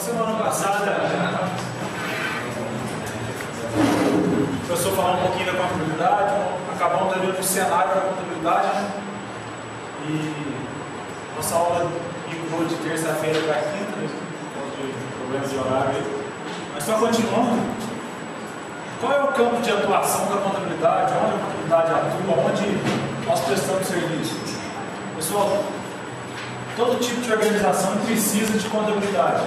semana passada, o professor falou um pouquinho da contabilidade, acabamos de ver o cenário da contabilidade, né? E nossa aula mudou de terça-feira para quinta, por causa de problemas de horário aí. Mas só continuando, qual é o campo de atuação da contabilidade? Onde a contabilidade atua? Onde nós prestamos serviço? Pessoal, todo tipo de organização precisa de contabilidade.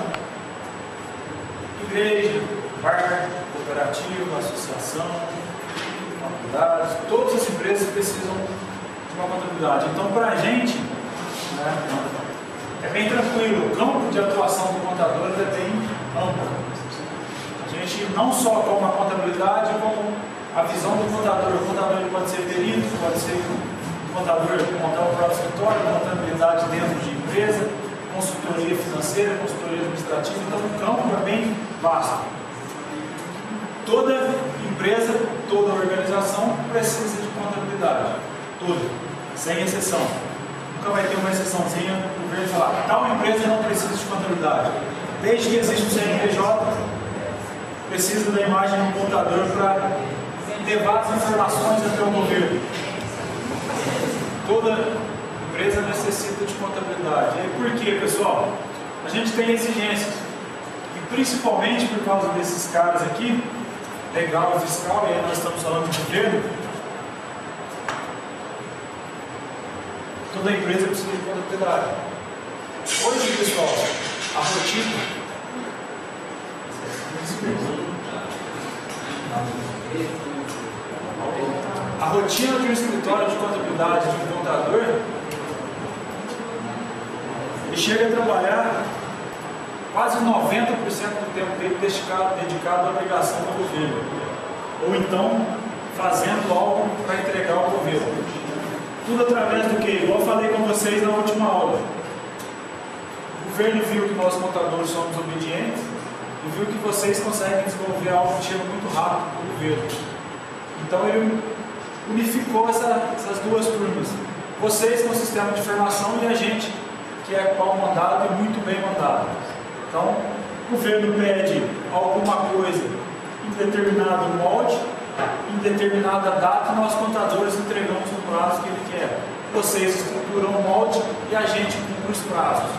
Igreja, bar, cooperativa, associação, faculdades, todas as empresas precisam de uma contabilidade. Então, para a gente, né, é bem tranquilo. O campo de atuação do contador é bem amplo. A gente não só como a contabilidade, como a visão do contador. O contador pode ser perito, pode ser contador montar o próprio escritório, contabilidade dentro de empresa, consultoria financeira, consultoria administrativa. Então o campo é bem vasto. Toda empresa, toda organização precisa de contabilidade. Toda, sem exceção. Nunca vai ter uma exceçãozinha do governo falar, tal empresa não precisa de contabilidade. Desde que existe o CNPJ, precisa da imagem do contador para levar as informações até o governo. Toda empresa necessita de contabilidade. E por quê, pessoal? A gente tem exigências. E principalmente por causa desses caras aqui, legal fiscal, e aí nós estamos falando de governo, toda empresa precisa de contabilidade. Hoje, pessoal, a rotina de um escritório de contabilidade de um contador, ele chega a trabalhar quase 90% do tempo dele dedicado à obrigação do governo, ou então fazendo algo para entregar ao governo. Tudo através do que? Igual eu falei com vocês na última aula. O governo viu que nós contadores somos obedientes e viu que vocês conseguem desenvolver algo que chega muito rápido para o governo. Então ele unificou essas duas turmas. Vocês com o sistema de informação e a gente que é pau mandado e muito bem mandado. Então, o governo pede alguma coisa em determinado molde, em determinada data, nós contadores entregamos o prazo que ele quer. Vocês estruturam o molde e a gente cumpre os prazos.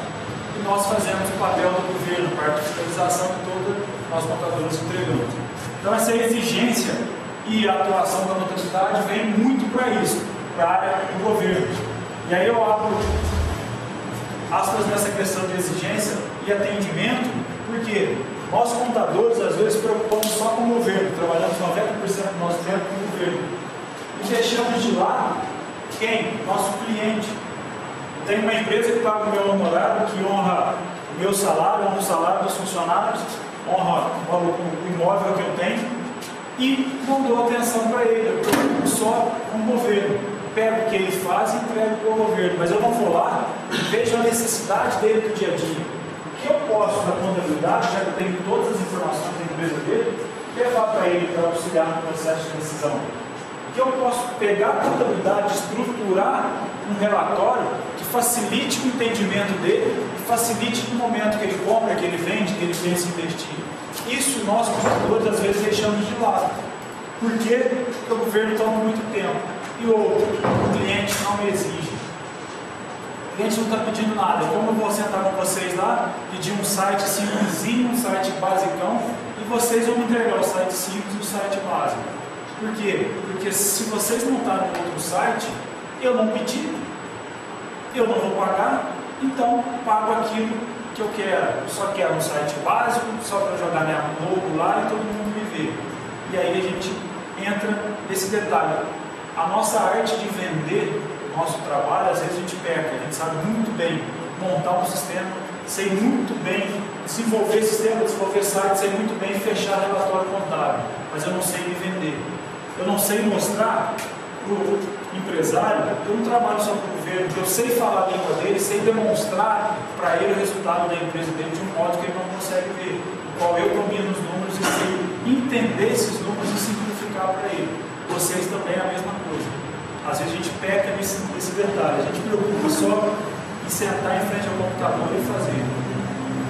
E nós fazemos o papel do governo, parte de fiscalização toda, nós contadores entregamos. Então essa exigência e a atuação da contabilidade vem muito para isso, para a área do governo. E aí eu abro aspas nessa questão de exigência e atendimento, porque nós contadores às vezes preocupamos só com o governo, trabalhamos 90% do nosso tempo com o governo. E deixamos de lado quem? Nosso cliente. Tem uma empresa que paga o meu honorário, que honra o meu salário, honra o salário dos funcionários, honra o imóvel que eu tenho e não dou atenção para ele, eu preocupo só com o governo. Pego o que ele faz e entrego para o governo, mas eu não vou lá e vejo a necessidade dele do dia a dia. O que eu posso, na contabilidade, já que eu tenho todas as informações da empresa dele, levar para ele para auxiliar no processo de decisão? Que eu posso pegar a contabilidade, estruturar um relatório que facilite o entendimento dele, que facilite no momento que ele compra, que ele vende, que ele pensa em investir. Isso nós, contadores, às vezes deixamos de lado. Por quê? Porque o governo toma muito tempo. E outro, o cliente não me exige. O cliente não está pedindo nada. Como eu vou sentar com vocês lá, pedir um site simplesinho, um site basicão, e vocês vão me entregar o site simples e o site básico. Por quê? Porque se vocês montarem um outro site, eu não pedi, eu não vou pagar, então pago aquilo que eu quero. Eu só quero um site básico, só para jogar minha logo lá e todo mundo me ver. E aí a gente entra nesse detalhe. A nossa arte de vender o nosso trabalho, às vezes a gente peca, a gente sabe muito bem montar um sistema, sei muito bem desenvolver sistema, desenvolver site, sei muito bem fechar relatório contábil, mas eu não sei me vender. Eu não sei mostrar para o empresário, eu não trabalho só para o governo, eu sei falar a língua dele, sei demonstrar para ele o resultado da empresa dele de um modo que ele não consegue ver, no qual eu domino os números e sei entender esses números e simplificar para ele. Vocês também é a mesma coisa. Às vezes a gente peca nesse detalhe, a gente preocupa só em sentar em frente ao computador e fazer.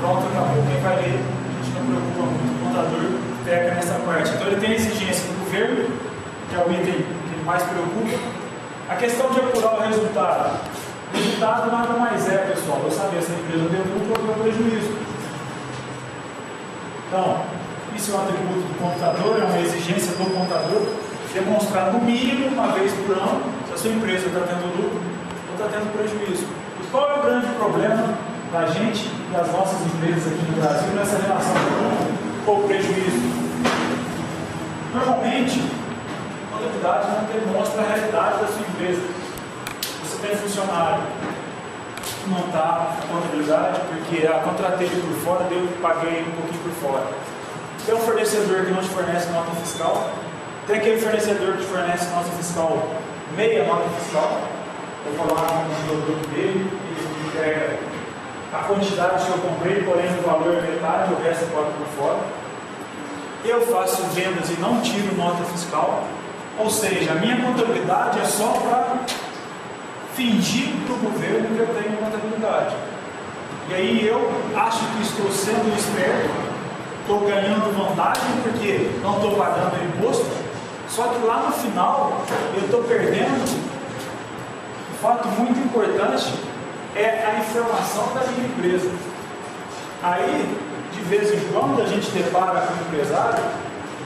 pronto, acabou. Quem vai ler, a gente não preocupa muito, o contador pega nessa parte. Então ele tem a exigência do governo, que é o item que mais preocupa. A questão de apurar o resultado. O resultado nada mais é, pessoal, eu saber se a empresa deu lucro ou deu prejuízo. Então, isso é um atributo do contador, é uma exigência do contador, demonstrar no mínimo uma vez por ano se a sua empresa está tendo lucro ou está tendo prejuízo. E qual é o grande problema da gente e das nossas empresas aqui no Brasil nessa relação de lucro ou prejuízo? Normalmente, a contabilidade não demonstra a realidade da sua empresa. Você tem funcionário que não está na contabilidade porque contratei ele por fora, paguei um pouquinho por fora. Tem um fornecedor que não te fornece nota fiscal, tem aquele fornecedor que te fornece nota fiscal, meia nota fiscal, eu vou lá no produto dele, ele entrega a quantidade que eu comprei, porém o valor é metade, o resto eu pago por fora. Eu faço vendas e não tiro nota fiscal, ou seja, a minha contabilidade é só para fingir para o governo que eu tenho contabilidade. E aí eu acho que estou sendo esperto, estou ganhando vantagem porque não estou pagando imposto, só que lá no final eu estou perdendo. Um fato muito importante é a informação da minha empresa. Aí, de vez em quando, a gente depara com o empresário,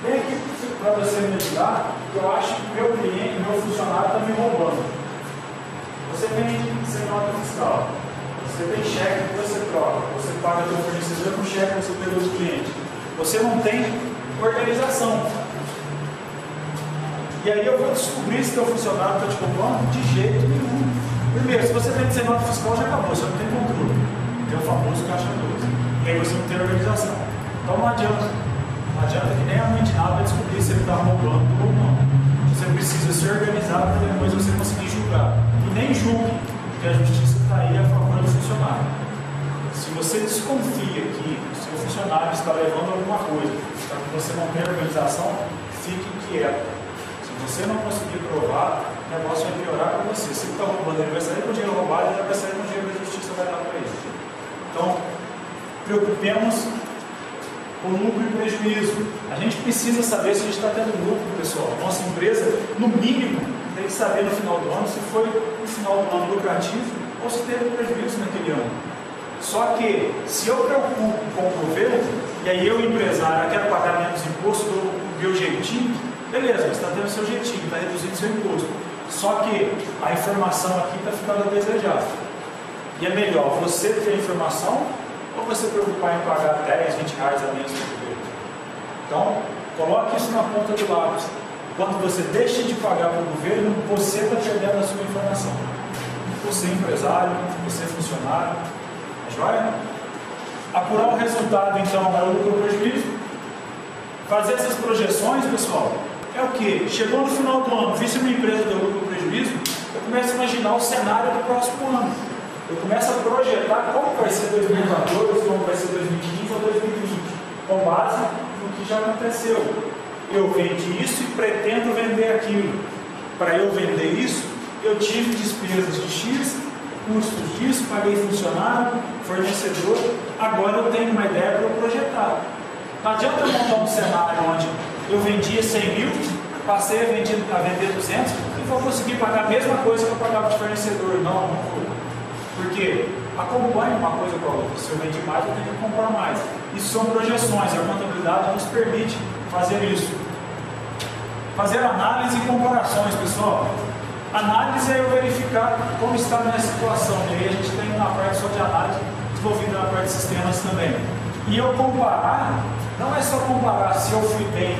vem aqui para você me ajudar, que eu acho que meu cliente, meu funcionário está me roubando. Você vende sem nota fiscal, você tem cheque que você troca, você paga do fornecedor com cheque que você pegou do cliente. Você não tem organização. E aí eu vou descobrir se teu funcionário está te roubando de jeito nenhum. Primeiro, se você vende sem nota fiscal, já acabou, você não tem controle. Tem o famoso caixa 12. E aí você não tem organização. Então não adianta. Não adianta que nem a mãe de nada vai descobrir se ele está roubando ou não. Você precisa se organizar para depois você conseguir julgar. E nem julgue, porque a justiça está aí a favor do funcionário. Se você desconfia que o seu funcionário está levando alguma coisa, para que você não tenha organização, fique quieto. Se você não conseguir provar, o negócio vai piorar para você. Se ele está roubando, ele vai sair com o dinheiro roubado e ele vai sair com o dinheiro que a justiça vai dar para ele. Então, preocupemos com lucro e prejuízo. A gente precisa saber se a gente está tendo lucro, pessoal. Nossa empresa, no mínimo, tem que saber no final do ano se foi no final do ano lucrativo ou se teve prejuízo naquele ano. Só que, se eu preocupo com o governo, e aí eu, empresário, quero pagar menos imposto do meu jeitinho, beleza, você está tendo seu jeitinho, está reduzindo seu imposto. Só que a informação aqui está ficando a desejar. E é melhor você ter a informação ou você preocupar em pagar 10, 20 reais a menos por governo. Então, coloque isso na ponta do lápis. Quando você deixa de pagar para o governo, você está perdendo a sua informação. Você empresário, você funcionário, é joia? Apurar o resultado, então, é o lucro ou prejuízo. Fazer essas projeções, pessoal, é o que? Chegou no final do ano, vi se uma empresa deu lucro ou prejuízo, eu começo a imaginar o cenário do próximo ano. Eu começo a projetar como vai ser 2014, como vai ser 2015 ou 2020, com base no que já aconteceu. Eu vendi isso e pretendo vender aquilo. Para eu vender isso, eu tive despesas de X, custos disso, paguei funcionário, fornecedor, agora eu tenho uma ideia para eu projetar. Não adianta eu montar um cenário onde eu vendia 100 mil, passei a vender 200 e vou conseguir pagar a mesma coisa que eu pagava de fornecedor. Não vou. Porque acompanha uma coisa com a outra. Se eu vendi mais, eu tenho que comprar mais. Isso são projeções, a contabilidade nos permite fazer isso. Fazer análise e comparações, pessoal. Análise é eu verificar como está a minha situação. E aí a gente tem uma parte só de análise, desenvolvida na parte de sistemas também. E eu comparar, não é só comparar se eu fui bem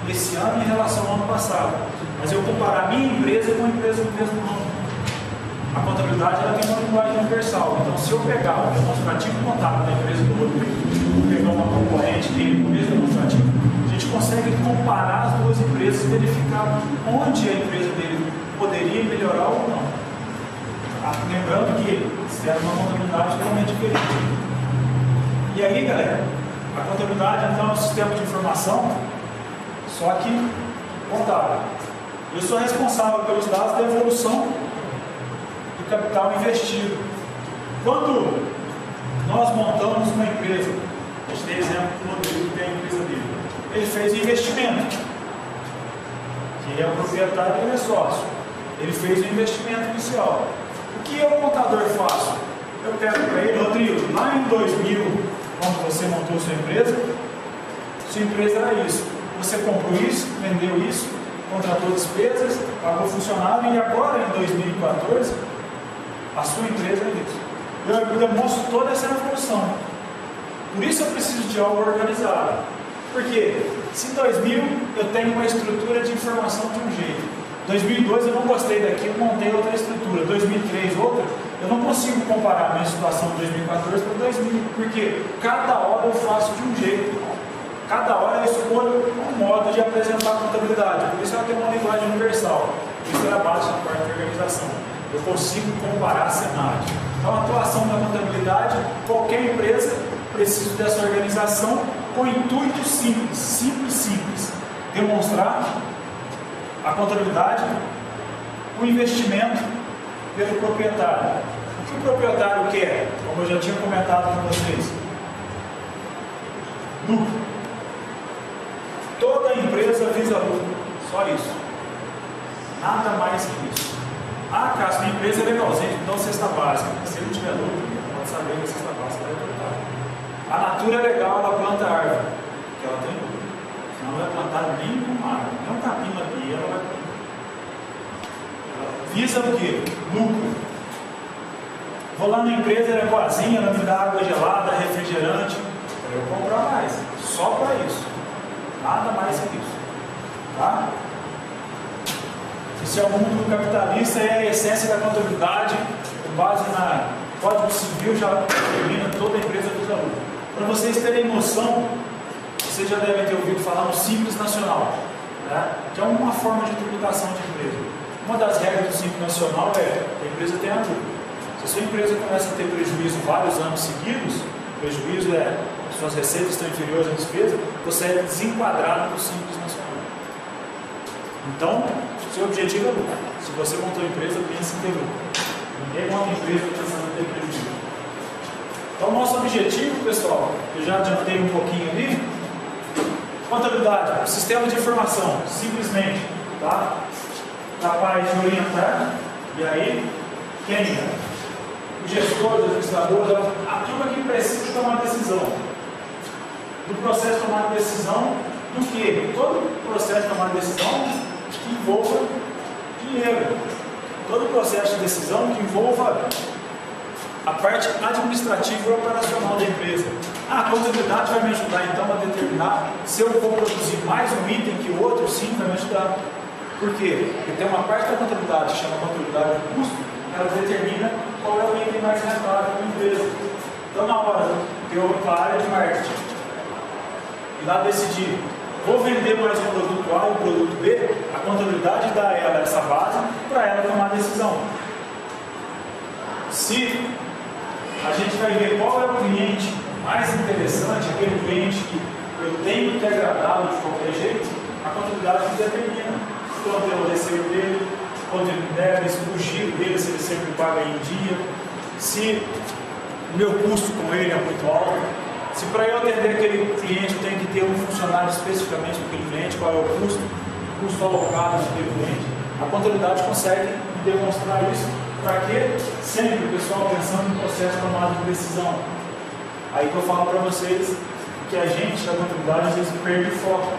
esse ano em relação ao ano passado, mas eu comparar a minha empresa com a empresa do mesmo ano. A contabilidade ela tem uma linguagem universal. Então, se eu pegar o demonstrativo contábil da empresa do Rodrigo, pegar uma concorrente dele com o mesmo demonstrativo, a gente consegue comparar as duas empresas e verificar onde a empresa dele poderia melhorar ou não. Lembrando que se é uma contabilidade totalmente diferente. E aí, galera, a contabilidade então é um sistema de informação, só que contábil. Eu sou responsável pelos dados da evolução do capital investido. Quando Nós montamos uma empresa. A gente tem exemplo do Rodrigo, que tem a empresa dele. Ele fez investimento, que é o proprietário e ele é sócio. Ele fez o investimento inicial. O que eu, contador, faço? Eu pego para ele, Rodrigo, lá em 2000, quando você montou sua empresa era isso. Você comprou isso, vendeu isso, contratou despesas, pagou funcionário e agora, em 2014, a sua empresa é isso. Eu demonstro toda essa evolução. Por isso eu preciso de algo organizado. Porque se em 2000 eu tenho uma estrutura de informação de um jeito, 2002 eu não gostei daquilo, montei outra estrutura, 2003 outra, eu não consigo comparar a minha situação de 2014 para 2000, porque cada hora eu faço de um jeito, cada hora eu escolho um modo de apresentar a contabilidade, por isso ela tem uma linguagem universal, isso é a base da parte de organização, eu consigo comparar cenários. Então a atuação da contabilidade, qualquer empresa precisa dessa organização com intuito simples, demonstrar a contabilidade, o investimento pelo proprietário. O que o proprietário quer? Como eu já tinha comentado com vocês, lucro. Toda empresa visa lucro, só isso. Nada mais que isso. Ah, Cássio, minha empresa é legalzinha, então cesta básica. Se não tiver lucro, pode saber que a cesta básica vai plantar. A natura é legal, ela planta árvore, porque ela tem lucro. Não vai plantar nem uma árvore, nem um capim aqui, ela vai plantar. Ela visa o quê? Lucro. Vou lá na empresa, ela é boazinha, ela me dá água gelada, refrigerante, eu vou comprar mais. Só para isso. Nada mais que isso. Tá? Esse é o mundo capitalista, é a essência da contabilidade, com base na Código Civil, já determina toda a empresa visa lucro. Para vocês terem noção, vocês já devem ter ouvido falar no Simples Nacional, né? Que é uma forma de tributação de empresa. Uma das regras do Simples Nacional é a empresa tem a lucro. Se a sua empresa começa a ter prejuízo vários anos seguidos, prejuízo é suas receitas estão inferiores à despesa, você é desenquadrado do Simples Nacional. Então, seu objetivo é lucro. Se você montou a empresa, pense em ter lucro. Ninguém monta empresa pensando em ter prejuízo. Então, nosso objetivo, pessoal, eu já adiantei um pouquinho ali, contabilidade, sistema de informação, simplesmente, tá? Capaz de orientar, e aí, quem é? O gestor, o administrador, a turma que precisa tomar decisão. Do processo de tomar decisão, do que? Todo processo de tomar decisão que envolva dinheiro. Todo processo de decisão que envolva a parte administrativa e operacional da empresa. A contabilidade vai me ajudar então a determinar se eu vou produzir mais um item que o outro, sim, vai me ajudar. Por quê? Porque tem uma parte da contabilidade que chama contabilidade de custo, ela determina qual é o item mais rentável da empresa. Então, na hora que eu vou para a área de marketing e lá decidir, vou vender mais um produto A ou um produto B, a contabilidade dá a ela essa base para ela tomar a decisão. Se a gente vai ver qual é o cliente mais interessante, aquele cliente que eu tenho que agradá-lo de qualquer jeito, a contabilidade determina quanto é o receio dele, quanto ele deve, o giro dele, se ele sempre paga em dia, se o meu custo com ele é muito alto, se para eu atender aquele cliente eu tenho que ter um funcionário especificamente para aquele cliente, qual é o custo alocado naquele cliente. A contabilidade consegue demonstrar isso para que sempre o pessoal pensando no processo de tomada de decisão. Aí que eu falo para vocês que a gente da contabilidade às vezes perde o foco.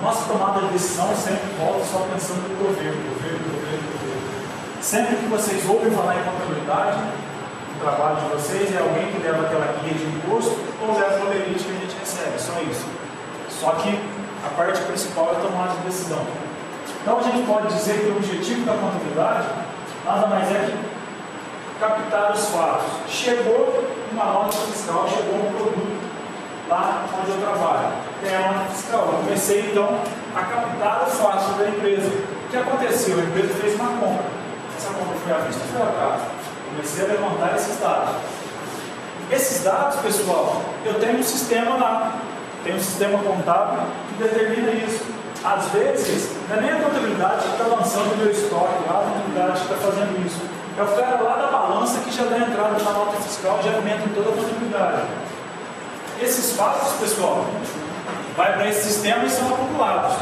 Nossa tomada de decisão sempre volta só pensando no governo. Sempre que vocês ouvem falar em contabilidade, o trabalho de vocês é alguém que leva aquela guia de imposto ou leva o lerite que a gente recebe, só isso. Só que a parte principal é a tomada de decisão. Então a gente pode dizer que o objetivo da contabilidade nada mais é que captar os fatos. Chegou uma nota fiscal, chegou um produto lá onde eu trabalho. Tem a nota fiscal. Eu comecei então a captar os fatos da empresa. O que aconteceu? A empresa fez uma compra. Essa compra foi à vista, foi ao caso. Comecei a levantar esses dados. Esses dados, pessoal, eu tenho um sistema lá. Tem um sistema contábil que determina isso. Às vezes, não é nem a contabilidade que está lançando o meu estoque lá, a contabilidade que está fazendo isso. É o cara lá da balança que já dá entrada na nota fiscal. fiscal já alimenta toda a contabilidade. Esses fatos, pessoal, vai para esse sistema e são acumulados,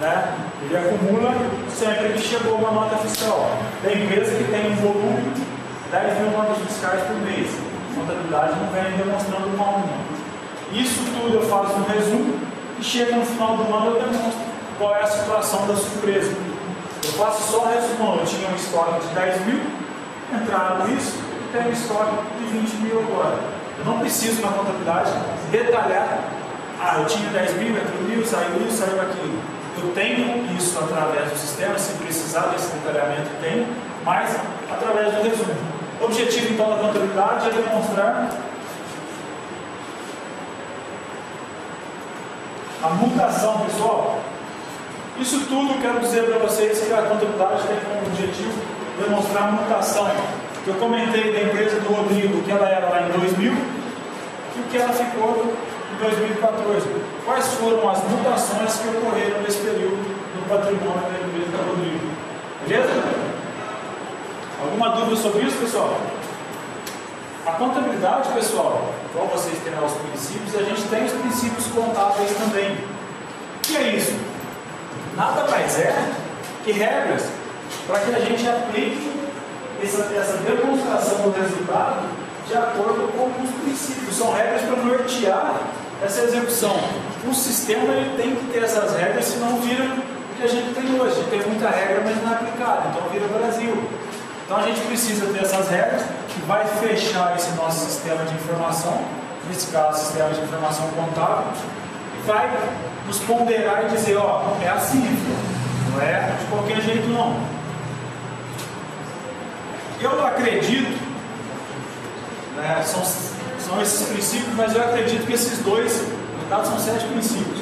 né? Ele acumula sempre que chegou uma nota fiscal. Tem empresa que tem um volume de 10 mil notas fiscais por mês. A contabilidade não vem demonstrando uma a uma. Isso tudo eu faço um resumo e chega no final do ano eu demonstro qual é a situação da sua empresa. Eu faço só um resumo. Eu tinha um estoque de 10 mil, entraram isso e tem um estoque de 20 mil agora. Eu não preciso na contabilidade detalhar. Eu tinha 10 mil, entrou isso, saiu aquilo. Eu tenho isso através do sistema, se precisar desse detalhamento, tenho, mas através do resumo. O objetivo então da contabilidade é demonstrar a mutação, pessoal. Isso tudo quero dizer para vocês que a contabilidade tem como objetivo demonstrar a mutação. Eu comentei da empresa do Rodrigo, que ela era lá em 2000 e o que ela ficou em 2014. Quais foram as mutações que ocorreram nesse período no patrimônio da empresa do Rodrigo? Beleza? Alguma dúvida sobre isso, pessoal? A contabilidade, pessoal, igual vocês têm lá os princípios, a gente tem os princípios contábeis também. O que é isso? Nada mais é que regras para que a gente aplique essa demonstração do resultado de acordo com os princípios. São regras para nortear essa execução. O sistema ele tem que ter essas regras, senão vira o que a gente tem hoje. Tem muita regra, mas não é aplicada, então vira Brasil. Então a gente precisa ter essas regras que vai fechar esse nosso sistema de informação, nesse caso, sistema de informação contábil, e vai nos ponderar e dizer, é assim, não é de qualquer jeito não. Eu acredito, né, são esses princípios, mas eu acredito que esses dois, no caso são 7 princípios,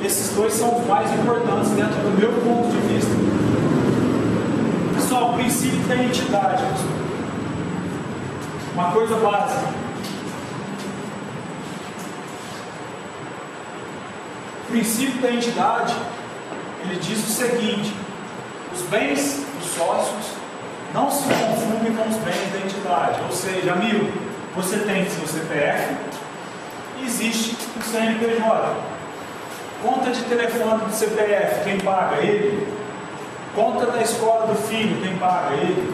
esses dois são os mais importantes dentro do meu ponto de vista. Pessoal, o princípio da entidade, uma coisa básica. O princípio da entidade, ele diz o seguinte: os bens dos sócios não se confundem com os bens da entidade. Ou seja, amigo, você tem seu CPF e existe o CNPJ. Conta de telefone do CPF, quem paga? Ele. Conta da escola do filho, quem paga? Ele.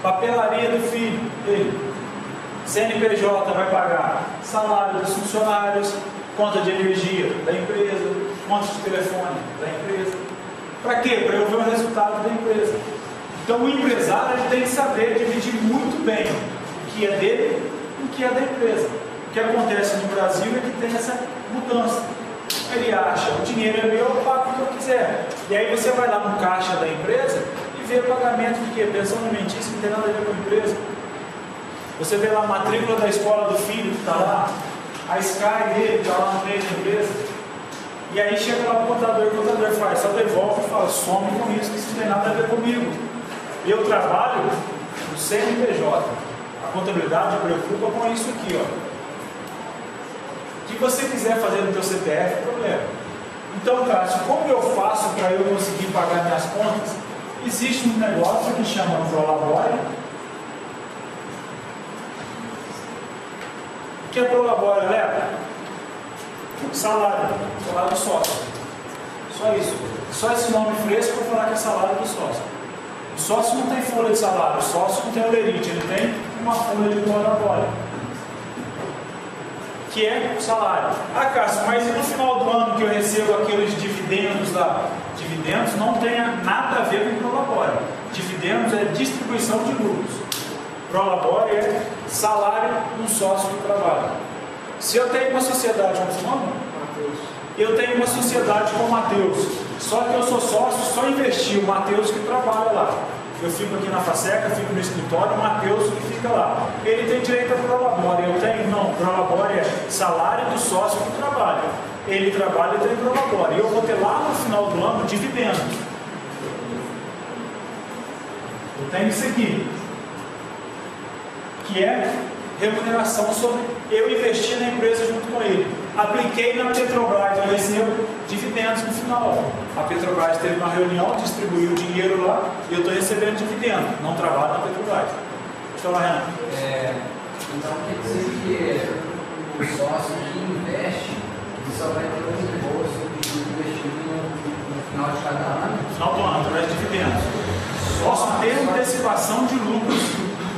Papelaria do filho? Ele. CNPJ vai pagar salário dos funcionários, conta de energia da empresa, conta de telefone da empresa. Para quê? Para eu ver o resultado da empresa. Então o empresário ele tem que saber dividir muito bem o que é dele e o que é da empresa. O que acontece no Brasil é que tem essa mudança. Ele acha, o dinheiro é meu, eu pago o que eu quiser. E aí você vai lá no caixa da empresa e vê pagamento de quê? Pensão alimentícia, que não tem nada a ver com a empresa. Você vê lá a matrícula da escola do filho que está lá, a Sky dele que está lá no meio da empresa. E aí chega lá o contador faz, só devolve e fala, some com isso, que isso não tem nada a ver comigo. Eu trabalho no CNPJ. A contabilidade preocupa com isso aqui, ó. O que você quiser fazer no teu CPF é problema. Então, Cássio, como eu faço para eu conseguir pagar minhas contas? Existe um negócio que chama Prolabore. O que é Prolabore, Léo? Salário do sócio. Só isso. Só esse nome fresco para falar que é salário do sócio. O sócio não tem folha de salário, o sócio não tem olerite, ele tem uma folha de Prolabore, que é o salário. Cássio, mas e no final do ano que eu recebo aqueles dividendos lá? Dividendos não tem nada a ver com Prolabore. Dividendos é distribuição de lucros. Prolabore é salário de um sócio que trabalha. Se eu tenho uma sociedade com o nome? Mateus. Eu tenho uma sociedade com o Mateus. Só que eu sou sócio, só investi o Mateus que trabalha lá. Eu fico aqui na Faceca, fico no escritório, o Mateus que fica lá. Ele tem direito a Prolabore. Eu tenho, não, Prolabore é salário do sócio que trabalha. Ele trabalha e tem Prolabore. E eu vou ter lá no final do ano dividendos. Eu tenho isso aqui, que é remuneração sobre eu investir na empresa junto com ele. Apliquei na Petrobras, eu recebo dividendos no final. A Petrobras teve uma reunião, distribuiu o dinheiro lá e eu estou recebendo dividendos. Não trabalho na Petrobras. Então, Renan. Então quer dizer que o sócio que investe só vai ter um reembolso de investimento no final de cada ano? No final do ano, através de dividendos. Sócio tem antecipação de lucros,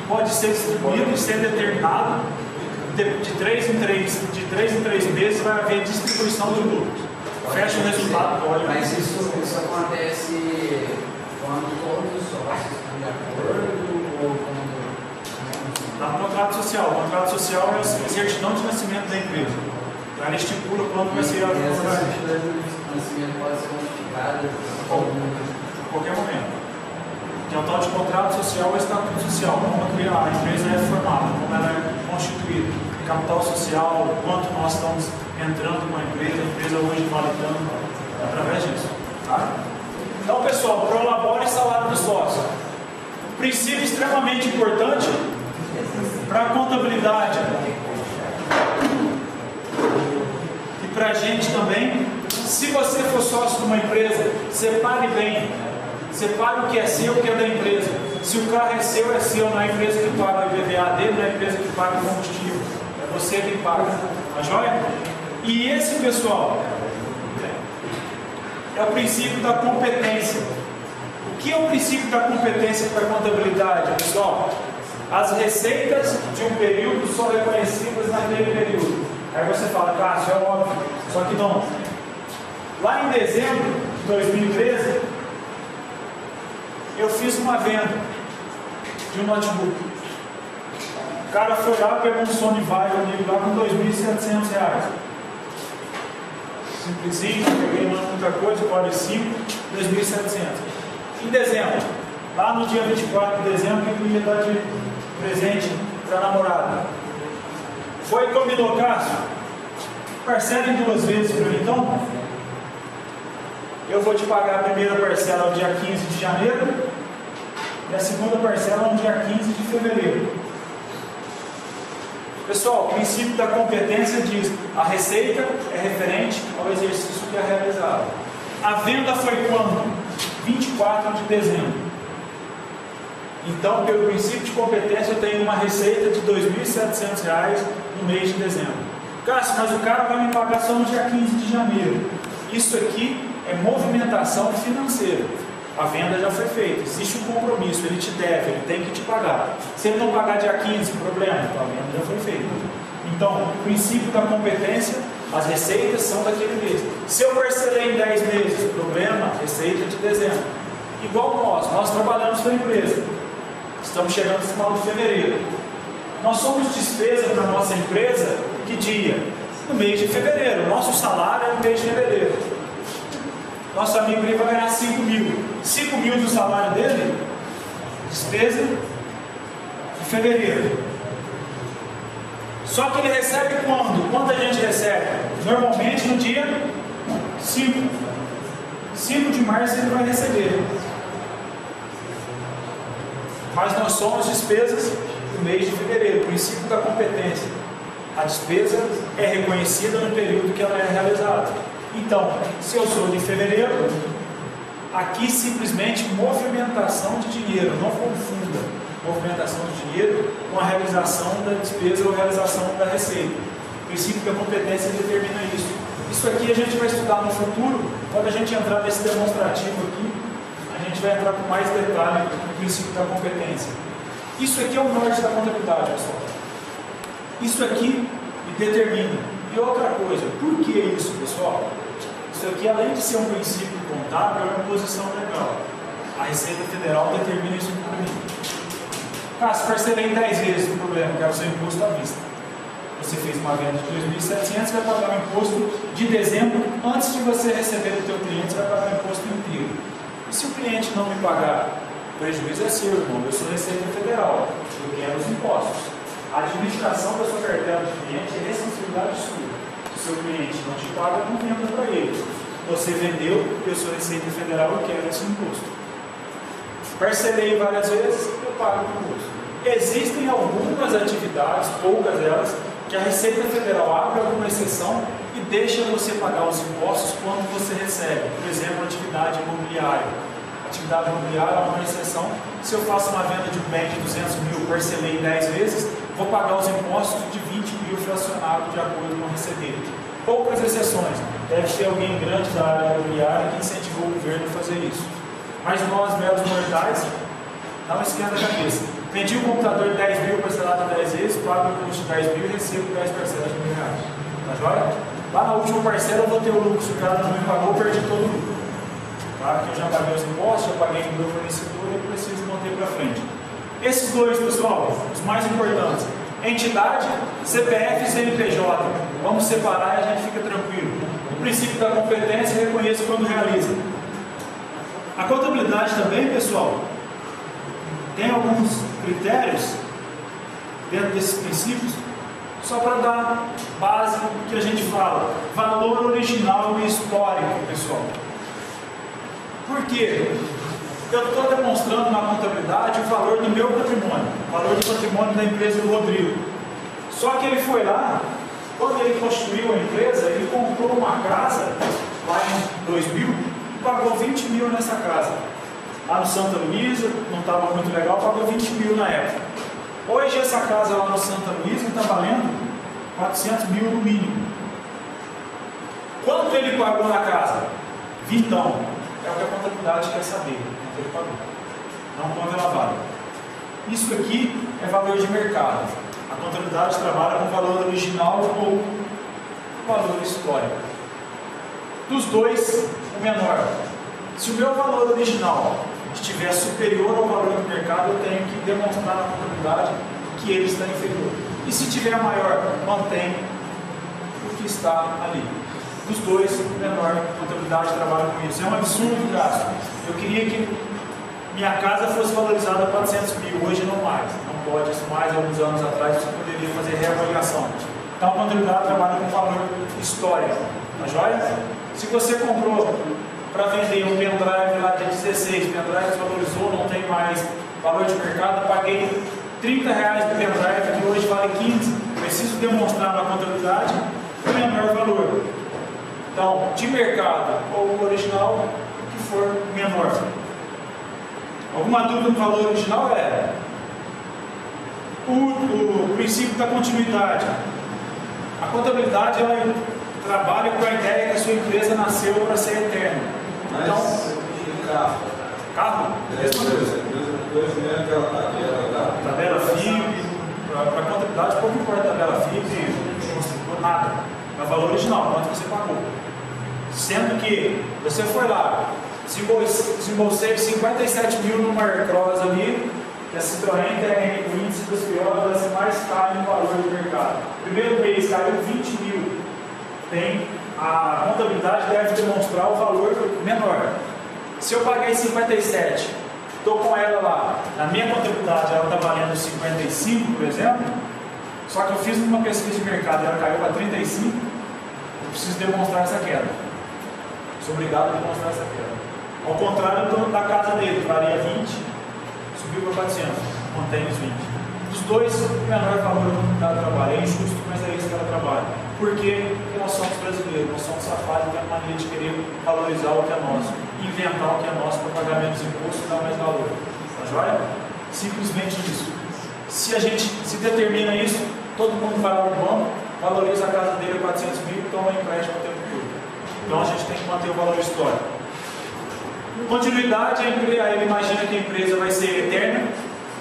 pode ser distribuído e ser determinado de 3 em 3 meses, vai haver distribuição de lucros. Fecha o resultado, pode. Mas isso acontece quando todos os sócios estão de acordo ou quando... Está no contrato social. O contrato social é a certidão de nascimento da empresa. Ela estipula quando vai ser a essa certidão de nascimento pode ser modificada a qualquer momento. Que é o tal de contrato social ou estatuto social. Como a empresa é formada, como ela é constituída, capital social, quanto nós estamos entrando com a empresa hoje validando através disso. Tá? Então, pessoal, prolabore salário do sócio. Princípio extremamente importante para a contabilidade e para a gente também. Se você for sócio de uma empresa, separe bem. Separe o que é seu e o que é da empresa. Se o carro é seu, não é a empresa que paga o IPVA dele, não é a empresa que paga o combustível. É você quem paga. Tá joia? E esse, pessoal, é o princípio da competência. O que é o princípio da competência para a contabilidade, pessoal? As receitas de um período são reconhecidas naquele período. Aí você fala, Cássio, é óbvio. Só que não. Lá em dezembro de 2013, eu fiz uma venda de um notebook. O cara foi lá, pegou um Sony Vaio comigo lá com R$2.700. Simplesinho, peguei muita coisa, Core 5, 2.700. Em dezembro, lá no dia 24 de dezembro, que eu ia dar de presente para a namorada. Foi e combinou, Cássio, parcela em 2 vezes para mim, então. Eu vou te pagar a primeira parcela no dia 15 de janeiro e a segunda parcela no dia 15 de fevereiro. Pessoal, o princípio da competência diz: a receita é referente ao exercício que é realizado. A venda foi quando? 24 de dezembro. Então, pelo princípio de competência, eu tenho uma receita de R$2.700 no mês de dezembro. Cássio, mas o cara vai me pagar só no dia 15 de janeiro. Isso aqui é movimentação financeira. A venda já foi feita, existe um compromisso, ele te deve, ele tem que te pagar. Se ele não pagar dia 15, problema, então a venda já foi feita. Então, o princípio da competência, as receitas são daquele mês. Se eu parcelei em 10 meses, problema, receita de dezembro. Igual nós trabalhamos com a empresa. Estamos chegando no final de fevereiro. Nós somos despesa para a nossa empresa, que dia? No mês de fevereiro. Nosso salário é no mês de fevereiro. Nosso amigo ele vai ganhar 5 mil. 5 mil do salário dele, despesa de fevereiro. Só que ele recebe quando? Quando a gente recebe? Normalmente no dia 5. 5 de março ele vai receber. Mas nós somos despesas do mês de fevereiro, princípio da competência. A despesa é reconhecida no período que ela é realizada. Então, se eu sou de fevereiro, aqui simplesmente movimentação de dinheiro, não confunda movimentação de dinheiro com a realização da despesa ou realização da receita. O princípio da competência determina isso. Isso aqui a gente vai estudar no futuro, quando a gente entrar nesse demonstrativo aqui, a gente vai entrar com mais detalhe no princípio da competência. Isso aqui é o norte da contabilidade, pessoal. Isso aqui determina. E outra coisa, por que isso, pessoal? Isso aqui, além de ser um princípio contábil, é uma imposição legal. A Receita Federal determina isso por mim. Se parcelei em 10 vezes, o problema que é o seu imposto à vista. Você fez uma venda de 2.700, vai pagar o imposto de dezembro, antes de você receber do teu cliente, você vai pagar o imposto inteiro. E se o cliente não me pagar, o prejuízo é seu, irmão. Eu sou Receita Federal, eu quero os impostos. A administração da sua cartela de cliente é responsabilidade sua. Se o seu cliente não te paga, não venda para ele. Você vendeu, eu sou Receita Federal, eu quero esse imposto. Parcelei várias vezes, eu pago o imposto. Existem algumas atividades, poucas delas, que a Receita Federal abre alguma exceção e deixa você pagar os impostos quando você recebe. Por exemplo, atividade imobiliária. atividade imobiliária é uma exceção. Se eu faço uma venda de um bem de 200 mil, parcelei em 10 vezes, vou pagar os impostos de 20 mil fracionados de acordo com o receber. Poucas exceções. Deve ter alguém grande da área imobiliária que incentivou o governo a fazer isso. Mas nós, meros mortais, não esquenta a cabeça. Vendi o computador de 10 mil parcelado em 10 vezes, pago o custo de 10 mil e recebo 10 parcelas de R$1.000. Tá joia? Lá na última parcela eu vou ter o lucro. Se o cara não me pagou, eu perdi todo o lucro. Tá? Porque eu já paguei os impostos, já paguei o meu fornecedor e eu preciso manter para frente. Esses dois, pessoal, os mais importantes. Entidade, CPF e CNPJ. Vamos separar e a gente fica tranquilo. O princípio da competência reconheço quando realiza. A contabilidade também, pessoal, tem alguns critérios dentro desses princípios, só para dar base do que a gente fala. Valor original e histórico, pessoal. Por quê? Eu estou demonstrando na contabilidade o valor do meu patrimônio, o valor do patrimônio da empresa do Rodrigo. Só que ele foi lá, quando ele construiu a empresa, ele comprou uma casa lá em 2000 e pagou 20 mil nessa casa. Lá no Santa Luísa, não estava muito legal, pagou 20 mil na época. Hoje essa casa lá no Santa Luísa está valendo 400 mil no mínimo. Quanto ele pagou na casa? Vintão. É o que a contabilidade quer saber. Quanto ele pagou. Não quanto ela vale. Isso aqui é valor de mercado. A contabilidade trabalha com valor original ou valor histórico. Dos dois, o menor. Se o meu valor original estiver superior ao valor do mercado, eu tenho que demonstrar na contabilidade que ele está inferior. E se tiver maior, mantém o que está ali. Dos dois, o menor, a contabilidade trabalha com isso. É um absurdo gasto. Eu queria que minha casa fosse valorizada a 400 mil, hoje não mais. Não pode, isso mais alguns anos atrás você poderia fazer reavaliação. Então a contabilidade trabalha com valor histórico. Tá joia? Se você comprou para vender um pendrive lá de 16, o pendrive desvalorizou, não tem mais valor de mercado, paguei R$30 do pendrive, que hoje vale 15, preciso demonstrar na contabilidade o menor valor. Então, de mercado ou o original, o que for menor. Alguma dúvida no valor original? O princípio da continuidade. A contabilidade ela trabalha com a ideia que a sua empresa nasceu para ser eterna. Então, carro? Tabela FIP, para a contabilidade pouco importa tabela FIP, nada. É o valor original, quanto você pagou. Sendo que você foi lá, desembolsei 57 mil no Marcross ali, que a Citroën tem o índice das piores mais caro no valor do mercado. Primeiro mês caiu 20 mil. A contabilidade deve demonstrar o valor menor. Se eu paguei 57, estou com ela lá, na minha contabilidade ela está valendo 55, por exemplo, só que eu fiz uma pesquisa de mercado e ela caiu para 35, eu preciso demonstrar essa queda. Sou obrigado a demonstrar essa queda. Ao contrário da casa dele, que valia 20, subiu para 400, mantém os 20. Dos dois, o menor valor do trabalho. É injusto, mas é isso que ela trabalha. Por quê? Porque nós somos brasileiros, nós somos safados, temos mania de querer valorizar o que é nosso, inventar o que é nosso para pagar menos imposto e dar mais valor. Tá joia? Simplesmente isso. Se a gente se determina isso, todo mundo vai lá no banco, valoriza a casa dele a 400 mil e toma empréstimo o tempo todo. Então a gente tem que manter o valor histórico. Continuidade, ele imagina que a empresa vai ser eterna,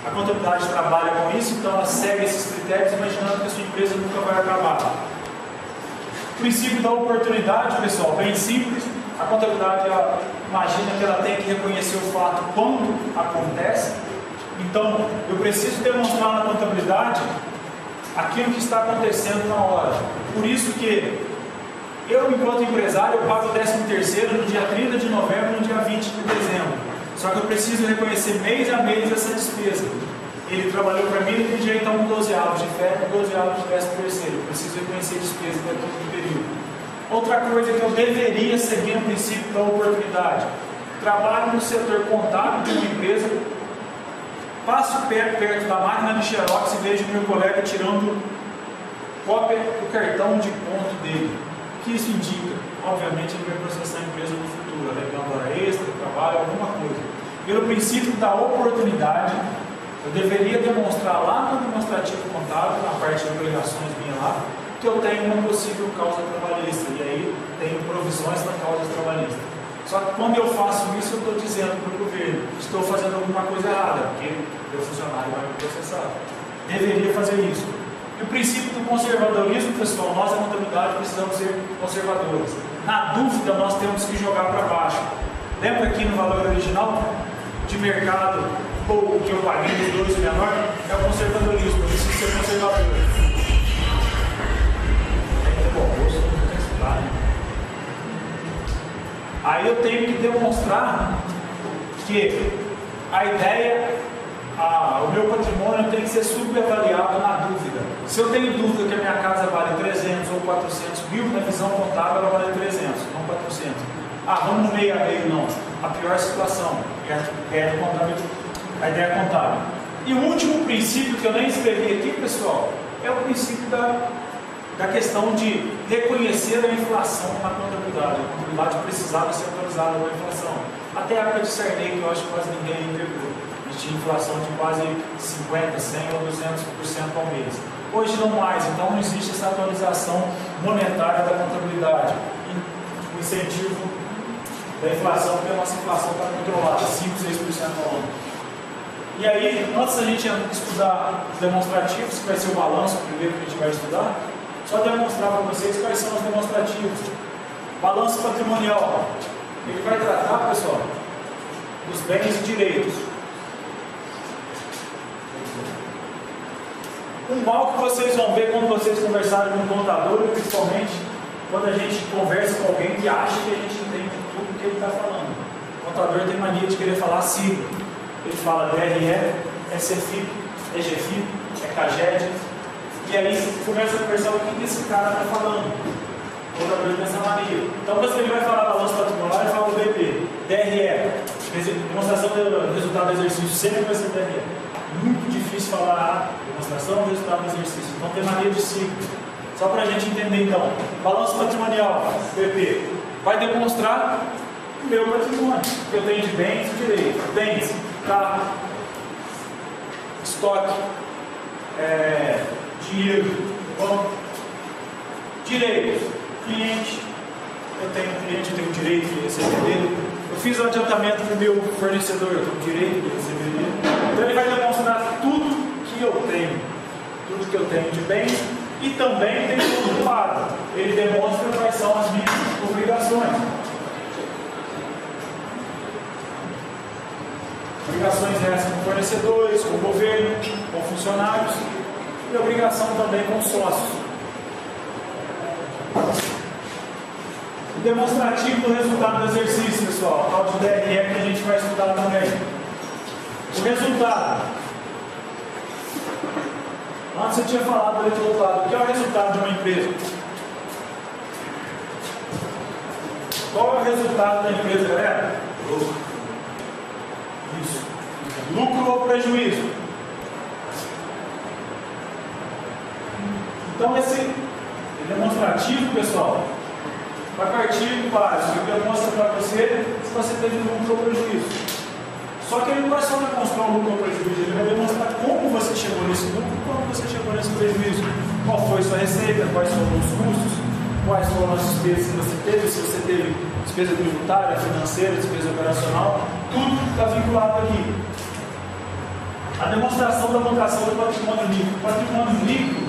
a contabilidade trabalha com isso, então ela segue esses critérios, imaginando que a sua empresa nunca vai acabar. O princípio da oportunidade, pessoal, bem simples. A contabilidade ela imagina que ela tem que reconhecer o fato quando acontece. Então, eu preciso demonstrar na contabilidade aquilo que está acontecendo na hora. Por isso que eu, enquanto empresário, eu pago o 13º no dia 30 de novembro e no dia 20 de dezembro. Só que eu preciso reconhecer mês a mês essa despesa. Ele trabalhou para mim e tem direito a um 12avos de férias e 12avos de 13º. Eu preciso reconhecer despesa dentro do período. Outra coisa que eu deveria seguir no princípio da oportunidade. Trabalho no setor contábil de uma empresa, passo perto da máquina de xerox e vejo meu colega tirando cópia do cartão de ponto dele. O que isso indica? Obviamente ele vai processar a empresa no futuro, alegando hora extra, trabalho, alguma coisa. pelo princípio da oportunidade, eu deveria demonstrar lá no demonstrativo contábil, na parte de obrigações minha lá, que eu tenho uma possível causa trabalhista, e aí tenho provisões na causa trabalhista. Só que quando eu faço isso, eu estou dizendo para o governo, estou fazendo alguma coisa errada, porque meu funcionário vai me processar. Deveria fazer isso. E o princípio do conservadorismo, pessoal, nós da contabilidade precisamos ser conservadores. Na dúvida, nós temos que jogar para baixo. Lembra aqui no valor original de mercado, ou o que eu paguei dos 2 menor, é o conservadorismo, eu preciso ser conservador. Aí eu tenho que demonstrar que a ideia, o meu patrimônio tem que ser subavaliado na dúvida. Se eu tenho dúvida que a minha casa vale 300 ou 400 mil, na visão contábil ela vale 300, não 400. Vamos no meio a meio, não. A pior situação é a ideia contábil. E o último princípio que eu nem escrevi aqui, pessoal, é o princípio da questão de reconhecer a inflação na contabilidade. A contabilidade precisava ser atualizada com a inflação. Até a época de Sarney, que eu acho que quase ninguém entregou. A gente tinha inflação de quase 50%, 100% ou 200% ao mês. Hoje não mais, então não existe essa atualização monetária da contabilidade. O incentivo da inflação, porque a nossa inflação está controlada, 5%, 6% ao ano. E aí, antes da gente estudar os demonstrativos, que vai ser o balanço primeiro que a gente vai estudar, só demonstrar para vocês quais são os demonstrativos. Balanço patrimonial. Ele vai tratar, pessoal, dos bens e direitos. Um mal que vocês vão ver quando vocês conversarem com o contador, e principalmente quando a gente conversa com alguém que acha que a gente entende tudo que ele está falando. O contador tem mania de querer falar sigla. Ele fala DRE, é CFIP, é GFIP, é CAGED. E aí começa a conversar o que esse cara está falando. O contador tem essa mania. Então, quando ele vai falar balanço patrimonial, ele fala o BP, DRE, demonstração do resultado do exercício, sempre vai ser DRE. Muito difícil falar demonstração do resultado do exercício. Então, tem mania de ciclo. Só para a gente entender, então, balanço patrimonial, BP, vai demonstrar o meu patrimônio, que eu tenho de bens e direitos. Bens, carro, estoque, dinheiro, banco, direitos, cliente, eu tenho um cliente, eu tenho o direito de receber dele. Eu fiz um adiantamento para o meu fornecedor, eu tenho o direito de receber dele. Então ele vai demonstrar tudo que eu tenho de bens e também tem tudo do lado. Ele demonstra quais são as minhas obrigações. Obrigações essas com fornecedores, com o governo, com funcionários e obrigação também com sócios. O demonstrativo do resultado do exercício, pessoal, tal de DRE que a gente vai estudar também. O resultado. Antes eu tinha falado do resultado. O que é o resultado de uma empresa? Qual é o resultado da empresa, galera? Lucro. Isso. Lucro ou prejuízo? Então esse demonstrativo, pessoal, vai partir do básico. Ele demonstra para você se você teve lucro ou prejuízo. Só que ele não vai só demonstrar um lucro ou prejuízo, ele vai demonstrar como você chegou nesse lucro e como você chegou nesse prejuízo. Qual foi a sua receita, quais foram os custos, quais foram as despesas que você teve, se você teve despesa tributária, financeira, despesa operacional, tudo está vinculado aqui. A demonstração da votação do patrimônio líquido. O patrimônio líquido,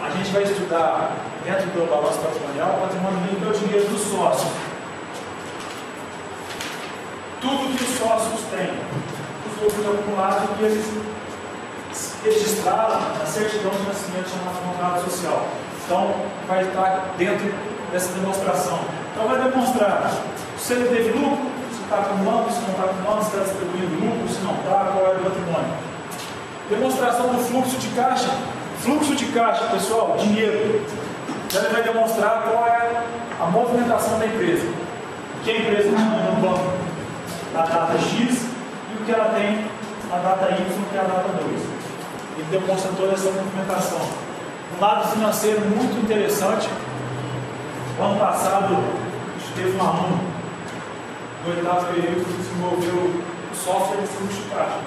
a gente vai estudar dentro do balanço patrimonial, o patrimônio líquido é o dinheiro do sócio. Tudo que os sócios têm, os lucros acumulados que eles registraram na certidão de nascimento chamada contrato social. Então, vai estar dentro dessa demonstração. Então, vai demonstrar se ele teve lucro, se está acumulando, se não está acumulando, se está distribuindo lucro, se não está, qual é o patrimônio. Demonstração do fluxo de caixa. Fluxo de caixa, pessoal, dinheiro. Então, ele vai demonstrar qual é a movimentação da empresa. O que a empresa tinha no banco na data X e o que ela tem na data Y, que é a data 2. Ele demonstra toda essa movimentação. Um lado financeiro muito interessante. O ano passado, teve um aluno no 8º período, desenvolveu o software de fluxo de caixa.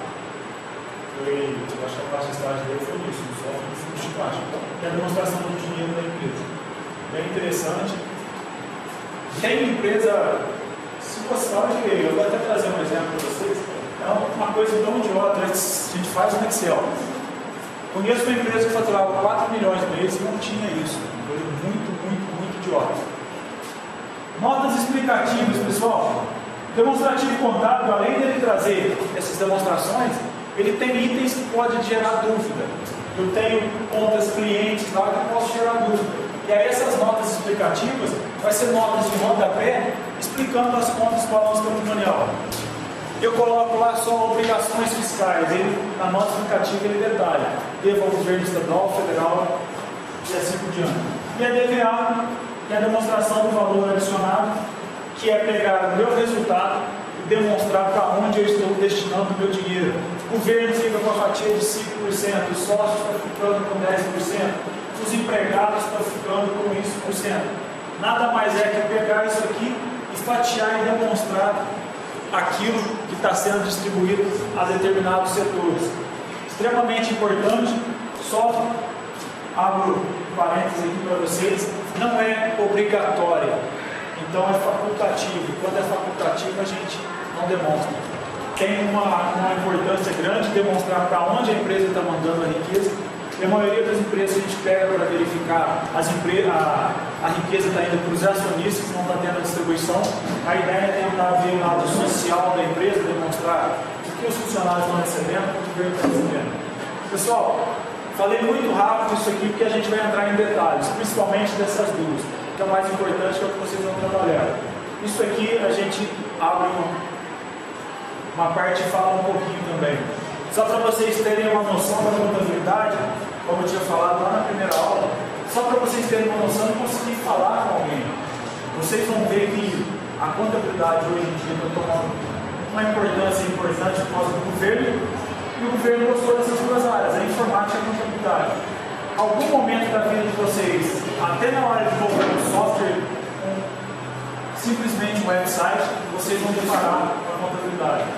Eu acho que a parte de estágio dele foi isso, o software de fluxo de caixa. E a demonstração do dinheiro da empresa. Bem interessante. Tem empresa, se você fala de eu vou até trazer um exemplo para vocês, é uma coisa tão idiota, a gente faz no Excel. Conheço uma empresa que faturava 4 milhões de mês e não tinha isso. Coisa muito idiota. Notas explicativas, pessoal. Demonstrativo contábil, além dele trazer essas demonstrações, ele tem itens que podem gerar dúvida. Eu tenho contas clientes lá que posso gerar dúvida. E aí essas notas explicativas vai ser notas de rodapé explicando as contas do balanço patrimonial. Eu coloco lá só obrigações fiscais, na nota explicativa ele detalha, devo ao governo estadual, federal e assim por diante. E a DVA, que é a demonstração do valor adicionado, que é pegar o meu resultado e demonstrar para onde eu estou destinando o meu dinheiro. O governo fica com a fatia de 5%, os sócios estão ficando com 10%, os empregados estão ficando com isso por cento. Nada mais é que pegar isso aqui e fatiar e demonstrar aquilo que está sendo distribuído a determinados setores. Extremamente importante, só abro parênteses aqui para vocês, não é obrigatória, então é facultativo. Quando é facultativo a gente não demonstra. Tem uma importância grande demonstrar para onde a empresa está mandando a riqueza. E a maioria das empresas a gente pega para verificar a riqueza está indo para os acionistas, não está tendo a distribuição. A ideia é tentar ver o lado social da empresa, demonstrar o que os funcionários estão recebendo, o que o governo está recebendo. Pessoal, falei muito rápido isso aqui porque a gente vai entrar em detalhes, principalmente dessas duas, que é o mais importante, que é o que vocês vão trabalhar. Isso aqui a gente abre uma parte e fala um pouquinho também. Só para vocês terem uma noção da contabilidade, como eu tinha falado lá na primeira aula, só para vocês terem uma noção de conseguir falar com alguém. Vocês vão ver que a contabilidade hoje em dia está tomando uma importância importante por causa do governo, e o governo gostou dessas duas áreas, a informática e a contabilidade. Algum momento da vida de vocês, até na hora de colocar um software, simplesmente um website, vocês vão deparar com a contabilidade.